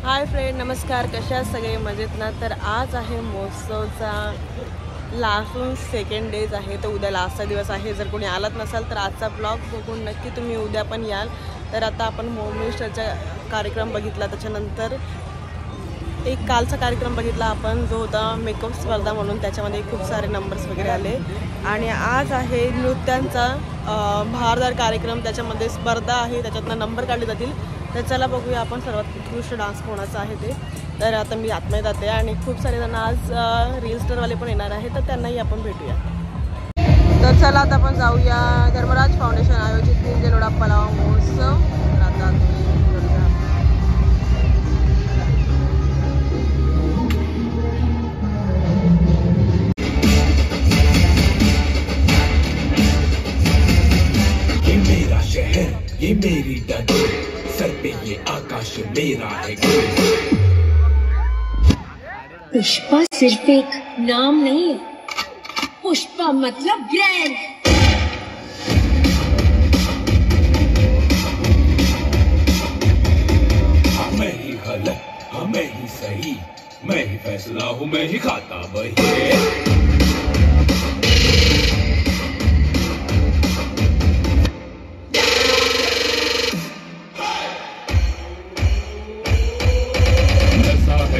Hi friend, नमस्कार. कशा आहात सगळे? मजेत ना? तर आज आहे महोत्सवचा लास्ट सेकंड डेज आहे. तर उद्या लास्टचा दिवस आहे. जर कोणी आलात नसाल तर आजचा ब्लॉग बघून नक्की तुम्ही उद्या पण याल. तर आता आपण होम मिनिस्टरचा कार्यक्रम बघितला, त्याच्यानंतर एक कालचा कार्यक्रम बघितला आपण जो होता मेकअप स्पर्धा म्हणून. त्याच्यामध्ये खूप सारे नंबर्स वगैरे आले. आणि आज आहे नृत्यांचा भारदार कार्यक्रम. त्याच्यामध्ये स्पर्धा आहे, त्याच्यातनं नंबर काढले जातील. तर चला बघूया आपण सर्वात उत्कृष्ट डान्स कोणाचा आहे ते. तर आता मी आतमध्ये जाते आणि खूप सारे जण आज रील स्टारवाले पण येणार आहे, तर त्यांनाही आपण भेटूया. तर चला आता आपण जाऊया धर्मराज फाउंडेशन आयोजित निंजेलोडा पलाव महोत्सव. तर आता ये मेरा शहर, ये मेरी डगर, सर पे ये आकाश मेरा है. पुष्पा सिर्फ एक नाम नहीं है, पुष्पा मतलब ब्रांड. हाँ मैं ही गलत, हाँ मैं ही सही, मैं ही फैसला हूँ, मैं ही खाता वही.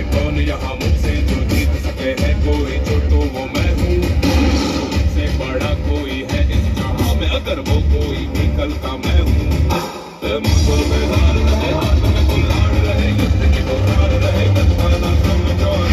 कौन यहाँ मुझसे जो जीत सके है कोई, जो तो वो मैं हूँ. मुझसे बड़ा कोई है इस जहाँ में, अगर वो कोई भी कल का मैं हूँ. मुझको बेदार रहे, हाथ में गुलाल रहे, युद्ध की दोरार रहे, गद्दाना कमजोर.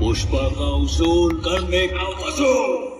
पुष्पा का उसूल करने का वसूल.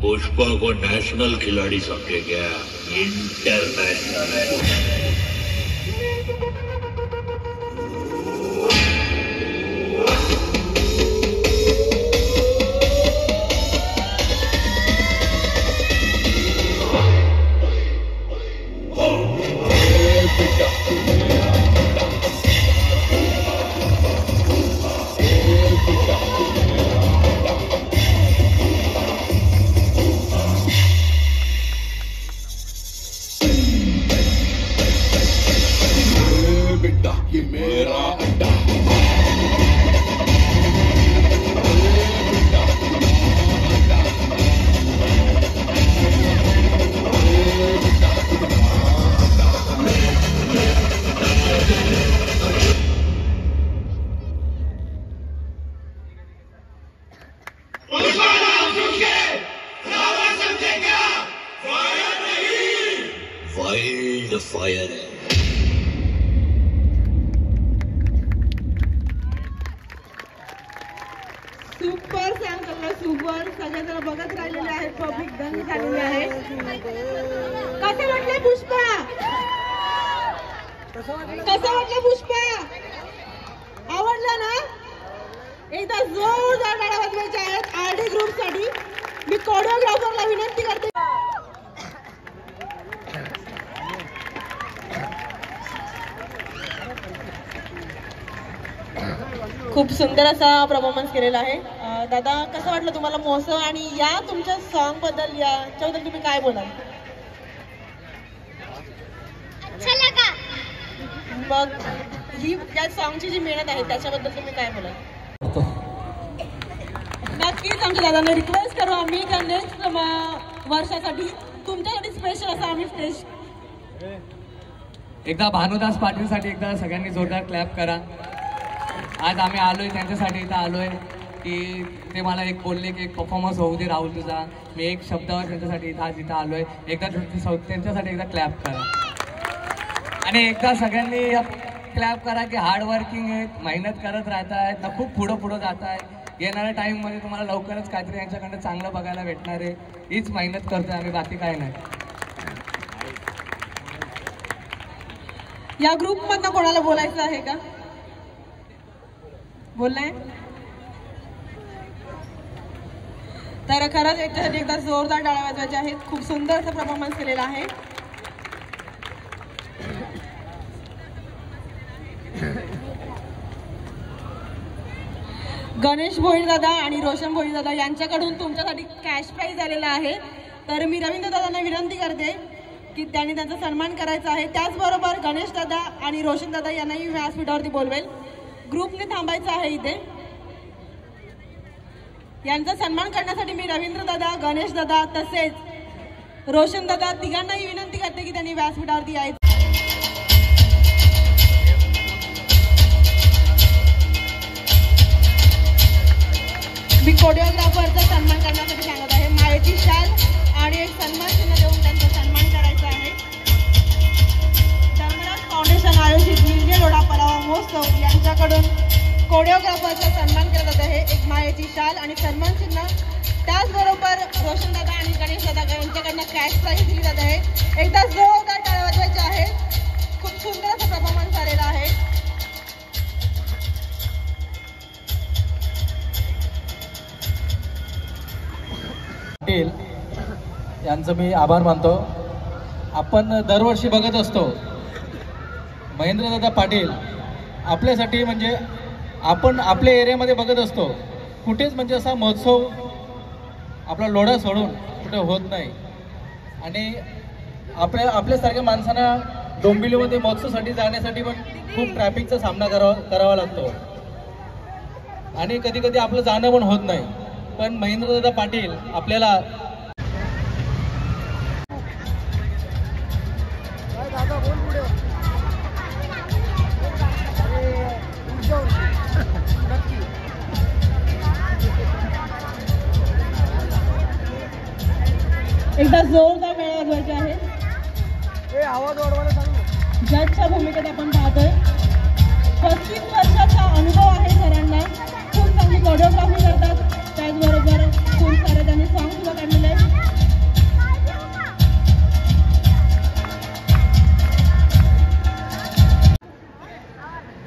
पुष्पा को नेशनल खिलाड़ी समझे गया, इंटरनेशनल है. ये मेरा अड्डा. वाइल्ड फायर है. सुपर सांगतो, सुपर. सगळेजण बघत राहिलेले आहेत, पब्लिक दंग झालेली आहे. कसं वाटलं पुष्पा? कसं वाटलं पुष्पा? आवडलं ना? एकदा जोरदार टाळ्या वाजवायच्या आहेत आरडी ग्रुप साठी. मी कोरिओग्राफरला विनंती करते. खूप सुंदर असा परफॉर्मन्स केलेला आहे. दादा, कसं वाटलं तुम्हाला महोत्सव आणि या तुमच्या सॉन्ग बद्दल, याच्याबद्दल तुम्ही काय बोलाल? अच्छा लगा. मग ही या सॉन्गची जी मेहनत आहे त्याच्याबद्दल तुम्ही काय बोलाल? नक्कीच आमच्या दादांना रिक्वेस्ट करू आम्ही का नेक्स्ट वर्षासाठी तुमच्यासाठी स्पेशल असा आम्ही स्टेज. एकदा भानुदास पाटीलसाठी एकदा सगळ्यांनी जोरदार क्लॅप करा. आज आम्ही आलोय त्यांच्यासाठी, इथं आलोय की ते मला एक बोलले की एक परफॉर्मन्स होऊ दे राहुल तुझा. मी एक शब्दावर त्यांच्यासाठी आज इथं आलोय. एकदा त्यांच्यासाठी एकदा क्लॅप करा. आणि एकदा सगळ्यांनी क्लॅप करा की हार्डवर्किंग आहेत, मेहनत करत राहत आहेत ना, खूप पुढं जात आहेत. येणाऱ्या टाईममध्ये तुम्हाला लवकरच काहीतरी यांच्याकडनं चांगलं बघायला भेटणार आहे. हीच मेहनत करतोय आम्ही, बाकी काय नाही. या ग्रुपमधनं कोणाला बोलायचं आहे का? बोललाय तर खरंच याच्यासाठी एकदा जोरदार टाळ्या वाजवायच्या आहेत. खूप सुंदर असा परफॉर्मन्स केलेला आहे. गणेश भोईर दादा आणि रोशन भोईर दादा यांच्याकडून तुमच्यासाठी कॅश प्राइज आलेला आहे. तर मी रवींद्र दादांना विनंती करते की त्यांनी त्यांचा सन्मान करायचा आहे. त्याचबरोबर गणेश दादा आणि रोशन दादा यांनाही व्यासपीठावरती बोलवेल. ग्रुपने थांबायचं आहे इथे. यांचा सन्मान करण्यासाठी मी रवींद्र दादा, गणेश दादा तसेच रोशन दादा तिघांनाही विनंती करते की त्यांनी व्यासपीठावरती यायचं. मी कोरिओग्राफरचा सन्मान करण्यासाठी सांगत आहे. मायेची शाल आणि एक सन्मान चिन्ह देऊन त्यांचा सन्मान करायचा आहे. धर्मराज फाउंडेशन आयोजित मिरजे लोढा परावा महोत्सव यांच्याकडून कोरिओग्राफरचा सन्मान केला जात आहे. एक मायेची शाल आणि सन्मान चिन्ह. त्याचबरोबर रोशन दादा आणि गणेश दादा यांच्याकडनं कॅश प्राइज दिली जात आहे. एकदा जोरदार टाळ्या वाजवायच्या आहे. खूप सुंदर असा परफॉर्मन्स झालेला आहे. पाटील यांचं मी आभार मानतो. आपण दरवर्षी बघत असतो महेंद्रदादा पाटील आपल्यासाठी, म्हणजे आपण आपल्या एरियामध्ये बघत असतो कुठेच म्हणजे असा महोत्सव आपला लोढा सोडून कुठे होत नाही. आणि आपल्यासारख्या माणसांना डोंबिवलीमध्ये महोत्सवासाठी जाण्यासाठी पण खूप ट्रॅफिकचा सामना करावा लागतो आणि कधी कधी आपलं जाणं पण होत नाही. पण महेंद्रदादा पाटील आपल्याला एकदा जोरदार टाळ्या वाजवायच्या आहे. जजच्या भूमिकेत आपण पाहतोय 35 वर्षाचा अनुभव आहे सरांना. खूप चांगली कोरिओग्राफी करतात. त्याचबरोबर खूप सारे त्यांनी सॉंग सुद्धा काढलेले आहेत.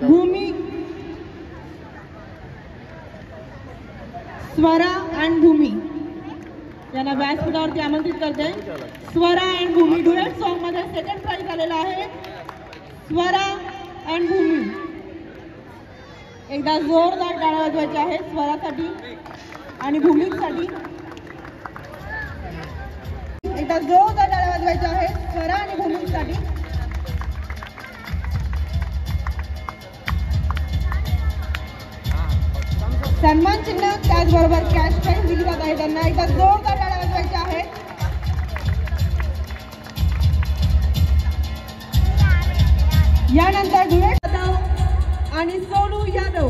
भूमी, स्वरा अँड भूमी यांना व्यासपीठावरती आमंत्रित करते. Swara and Bhumi duet song मध्ये सेकंड प्राइज आलेला आहे. स्वरा अँड भूमी. एकदा जोरदार टाळ्या वाजवायच्या आहेत स्वरासाठी आणि भूमीसाठी. एकदा जोरदार टाळ्या वाजवायच्या आहेत स्वरा आणि भूमीसाठी. सन्मान चिन्ह त्याचबरोबर कॅश प्राइज दिली जात आहे त्यांना. एकदा जोरदार टाळ्या वाजवायच्या आहेत. यानंतर डुएट यादव आणि सोनू यादव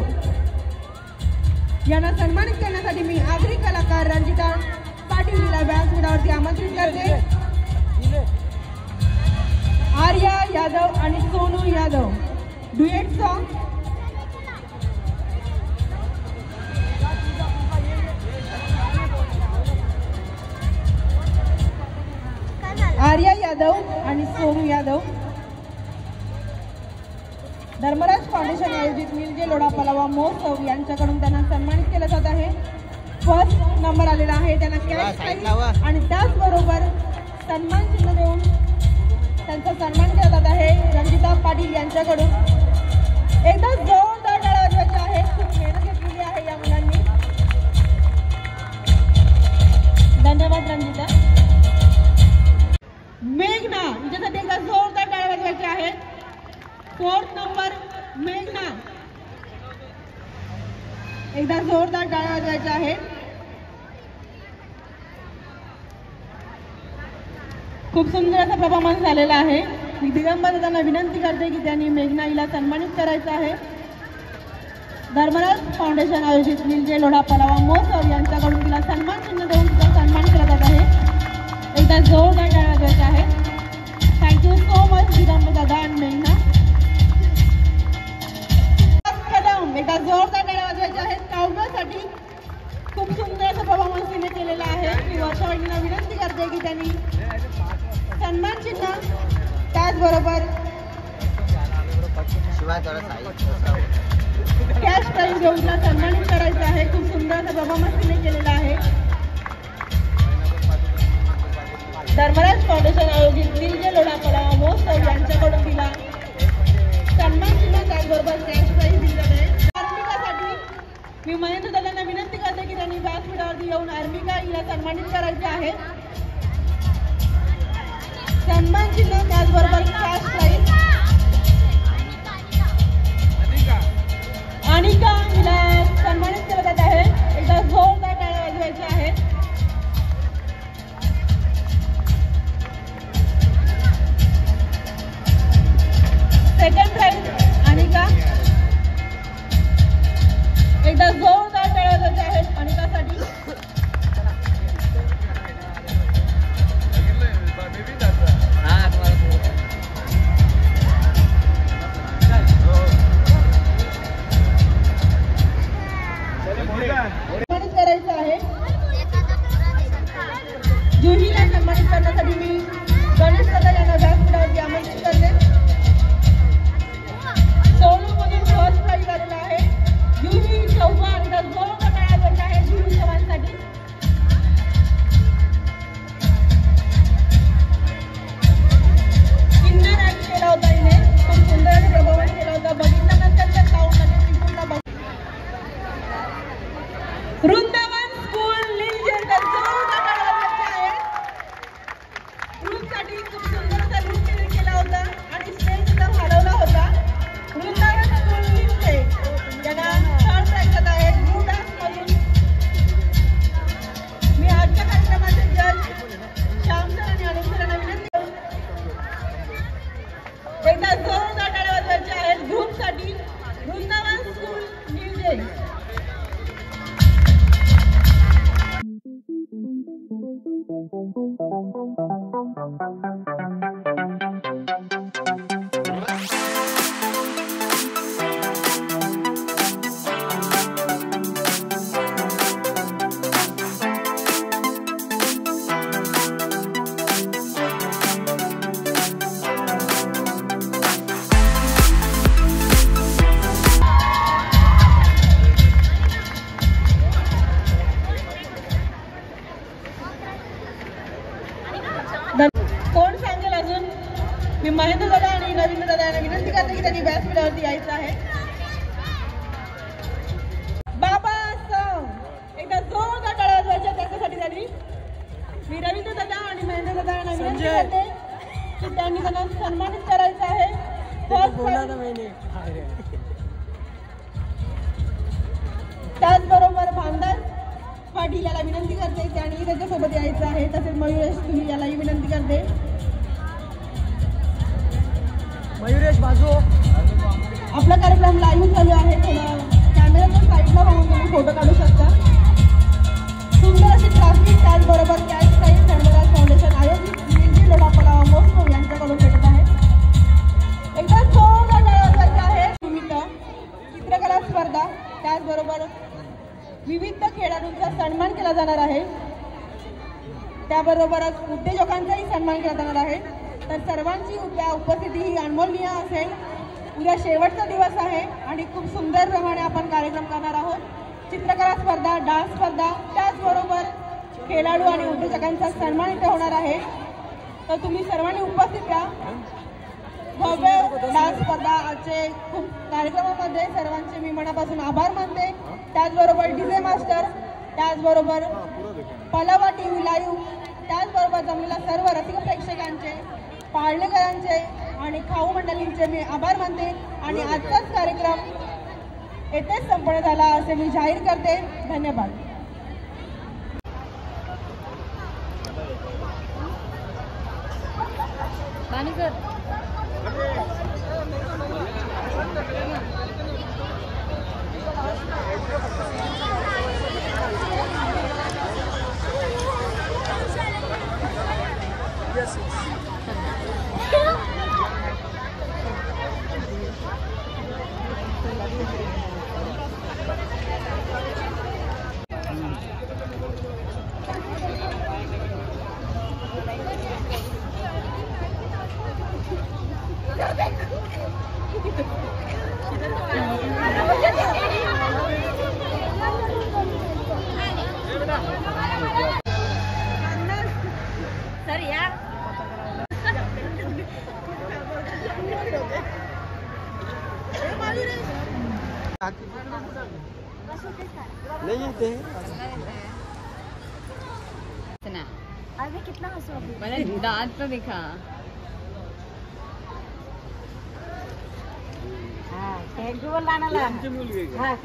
यांना सन्मानित करण्यासाठी मी आगरी कलाकार रंजिता पाटील हिला व्यासपीठावरती आमंत्रित करते. आर्या यादव आणि सोनू यादव डुएट सॉन्ग. आर्या यादव आणि सोनू यादव. धर्मराज फाउंडेशन आयोजित मिरजे लोढा पलावा महोत्सव यांच्याकडून त्यांना सन्मानित केलं जात आहे. फर्स्ट नंबर आलेला आहे त्यांना कॅश प्राइज आणि त्याचबरोबर सन्मान चिन्ह देऊन त्यांचा सन्मान केला जात आहे रंजिता पाटील यांच्याकडून. एकदा जोरदार टाळ्या वाजवायच्या आहे. खूप मेहनत घेतलेली आहे या मुलांनी. धन्यवाद रंजिता. मेघना हिच्यासाठी एकदा जोरदार टाळ्या वाजवायच्या आहेत. 4th नंबर मेघना. एकदा जोरदार टाळ्या वाजवायच्या आहेत. खूप सुंदर असा परफॉर्मन्स झालेला आहे. मी दिगंबर दादांना विनंती करते की त्यांनी मेघना हिला सन्मानित करायचं आहे. धर्मराज फाउंडेशन आयोजित मिरजे लोढा पलावा महोत्सव यांच्याकडून तिला सन्मान चिन्ह देऊन तिचा सन्मान केला जात आहे. एकदा जोरदार टाळ्या वाजवायच्या आहेत. थँक्यू सो मच दिगंबर दादा आणि मेघना. एकदा जोरदार टाळ्या वाजवायच्या आहेत काव्यासाठी ठिकाणी सन्मान चिन्ह, त्याचबरोबर कॅश प्राईज घेऊन सन्मानित करायचं आहे. खूप सुंदर परफॉर्मन्स केलेला आहे. धर्मराज फाउंडेशन आयोजित नीलजे लोढापळा महोत्सव यांच्याकडून दिला सन्मान चिन्ह, त्याचबरोबर कॅश प्राईज दिलं आहे. आर्मिकासाठी मी महेंद्र दादांना विनंती करते की त्यांनी व्यासपीठावरती येऊन आर्मिका हिला सन्मानित करायचं आहे. सन्मान चिन्ह, त्याचबरोबर कॅश प्राईज. अनिका हिला सन्मानित केलं जात आहे. एकदा जोरदार टाळ्या वाजवायच्या आहेत. Second prize Anika. एकदा जोरदार टाळ्या वाजवायच्या आहेत अनिकासाठी. सन्मानित करायचं आहे. जुहीला सन्मानित करण्यासाठी मी गणेश दादा यांना व्यासपीठावरती आमंत्रित करते. सोलूमधून फर्स्ट प्राइज आलेला आहे. जुही चव्हाण जोरदार टाळ्या वाजवायच्या आहे जुही चव्हाणसाठी. किन्नर ऍक्ट केला होता हिने. खूप सुंदर आणि परफॉर्मन्स केला होता. बघितल्यानंतर त्या साऊंडमध्ये त्रिपुरला बघ. वृंदावन स्कूल नीलजे जोरदार टाळ्या वाजवायच्या आहेत. ग्रुपसाठी खूप सुंदर असा लुक केला होता आणि स्टेज सुद्धा हलवला होता. वृंदावन स्कूल नीलजे यांना थर्ड प्राइज जात आहे ग्रुप डान्स मधून. मी आजच्या कार्यक्रमाचे जज श्याम सर आणि अनिल सरांना विनंती एकदा जोरदार टाळ्या वाजवायच्या आहेत ग्रुपसाठी. वृंदावन स्कूल नीलजे. कोण सांगेल अजून? मी महेंद्र दादा आणि रवींद्र दादा यांना विनंती करते की त्यांनी व्यासपीठावरती यायचं आहे. बाबा सॉन्ग एकदा जोरदार टाळ्या वाजवायच्या त्याच्यासाठी त्यांनी. मी रवींद्र दादा आणि महेंद्र दादा यांना विनंती करते की त्यांनी त्यांना सन्मानित करायचं आहे. त्याचबरोबर भामदास पाटील याला विनंती करते त्यांनी त्याच्यासोबत यायचं आहे. तसेच मयुरेश तुम्ही यालाही विनंती करते. मयुरेश बाजू. आपला कार्यक्रम लाईव्ह चालू आहे. थोडं कॅमेराच्या साईडला बघून तुम्ही फोटो काढू शकता. सुंदर अशी ट्रॅफिक, त्याचबरोबर कॅश प्राईज धर्मराज फाउंडेशन आयोजित नीलजे लोढापळा महोत्सव यांच्याकडून भेटत आहे. एकदा जोरदार टाळ्या वाजवायच्या आहे. निमित्त चित्रकला स्पर्धा, त्याचबरोबर विविध खेळाडूंचा सन्मान केला जाणार आहे. त्याबरोबरच उद्योजकांचाही सन्मान केला जाणार आहे. तर सर्वांची उद्या उपस्थिती ही अनमोलनीय असेल. उद्या शेवटचा दिवस आहे आणि खूप सुंदर प्रमाणे आपण कार्यक्रम करणार आहोत. चित्रकला स्पर्धा, डान्स स्पर्धा, त्याचबरोबर खेळाडू आणि उद्योजकांचा सन्मान इथे होणार आहे. तर तुम्ही सर्वांनी उपस्थित राहा. भव्य डान्स स्पर्धा आजचे खूप कार्यक्रमामध्ये सर्वांचे मी मनापासून आभार मानते. त्याचबरोबर डीजे मास्टर, त्याचबरोबर पलावा TV लाईव्ह, त्याचबरोबर जमलेल्या सर्व रसिक प्रेक्षकांचे, पाळणेकरांचे आणि खाऊ मंडळींचे मी आभार मानते. आणि आजचाच कार्यक्रम येथेच संपन्न झाला असे मी जाहीर करते. धन्यवाद. अरे कितना हंसो मैंने दांत तो दिखा। थँक्यू बोल